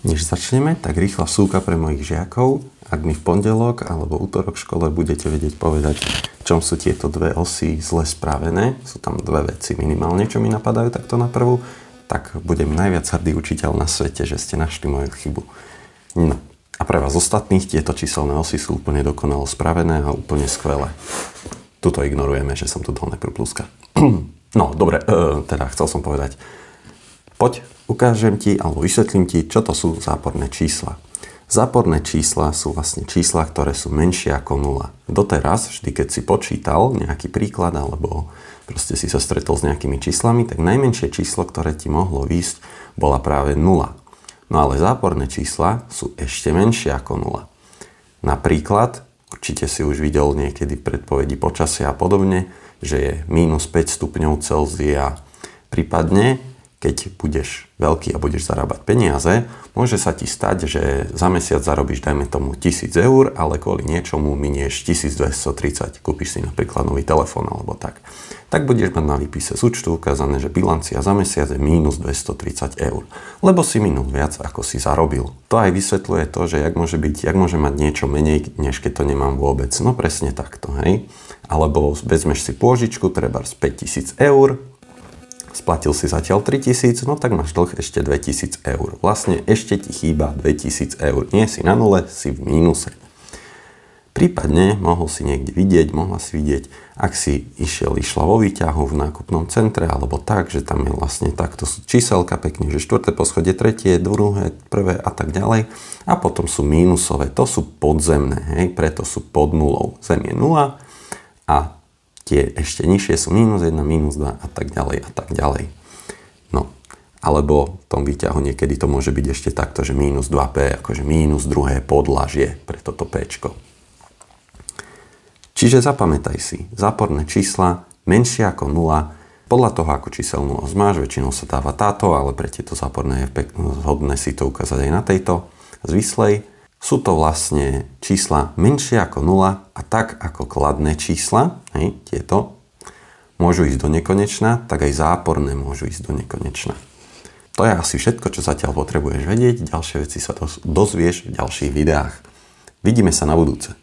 Než začneme, tak rýchla vsúka pre mojich žiakov. Ak mi v pondelok alebo útorok v škole budete vedieť povedať, v čom sú tieto dve osy zle spravené, sú tam dve veci minimálne, čo mi napadajú takto na prvú, tak budem najviac hrdý učiteľ na svete, že ste našli moju chybu. No, a pre vás ostatných tieto číselné osy sú úplne dokonalo spravené a úplne skvelé. Tuto ignorujeme, že som tu dal najprv pluska. No, dobre, teda chcel som povedať, poď, ukážem ti alebo vysvetlím ti, čo to sú záporné čísla. Záporné čísla sú vlastne čísla, ktoré sú menšie ako 0. Doteraz, vždy keď si počítal nejaký príklad alebo proste si sa stretol s nejakými číslami, tak najmenšie číslo, ktoré ti mohlo výjsť, bola práve 0. No ale záporné čísla sú ešte menšie ako 0. Napríklad, určite si už videl niekedy v predpovedi počasia a podobne, že je minus 5 stupňov Celzia. Prípadne, keď budeš veľký a budeš zarábať peniaze, môže sa ti stať, že za mesiac zarobíš, dajme tomu, 1000 eur, ale kvôli niečomu minieš 1230. Kúpiš si napríklad nový telefón alebo tak. Tak budeš mať na výpise z účtu ukázané, že bilancia za mesiac je minus 230 eur. Lebo si minul viac, ako si zarobil. To aj vysvetľuje to, že jak môže mať niečo menej, než keď to nemám vôbec. No presne takto, hej. Alebo vezmeš si pôžičku, trebárs 5000 eur, splatil si zatiaľ 3000, no tak máš dlh ešte 2000 eur. Vlastne ešte ti chýba 2000 eur. Nie si na nule, si v mínuse. Prípadne mohla si vidieť, ak si išla vo výťahu v nákupnom centre, alebo tak, že tam je vlastne takto sú číselka pekne, že 4. poschodie, 3., 2., 1. a tak ďalej. A potom sú mínusové, to sú podzemné, hej, preto sú pod nulou. Zem je 0 a tie ešte nižšie sú minus 1, minus 2 a tak ďalej a tak ďalej. No, alebo v tom výťahu niekedy to môže byť ešte takto, že minus 2p, akože minus druhé podlažie pre toto pčko. Čiže zapamätaj si, záporné čísla menšie ako 0, podľa toho, ako číselnú os máš, väčšinou sa dáva táto, ale pre tieto záporné je vhodné si to ukázať aj na tejto zvislej. Sú to vlastne čísla menšie ako 0 a tak ako kladné čísla, hej, tieto, môžu ísť do nekonečna, tak aj záporné môžu ísť do nekonečna. To je asi všetko, čo zatiaľ potrebuješ vedieť. Ďalšie veci sa dozvieš v ďalších videách. Vidíme sa na budúce.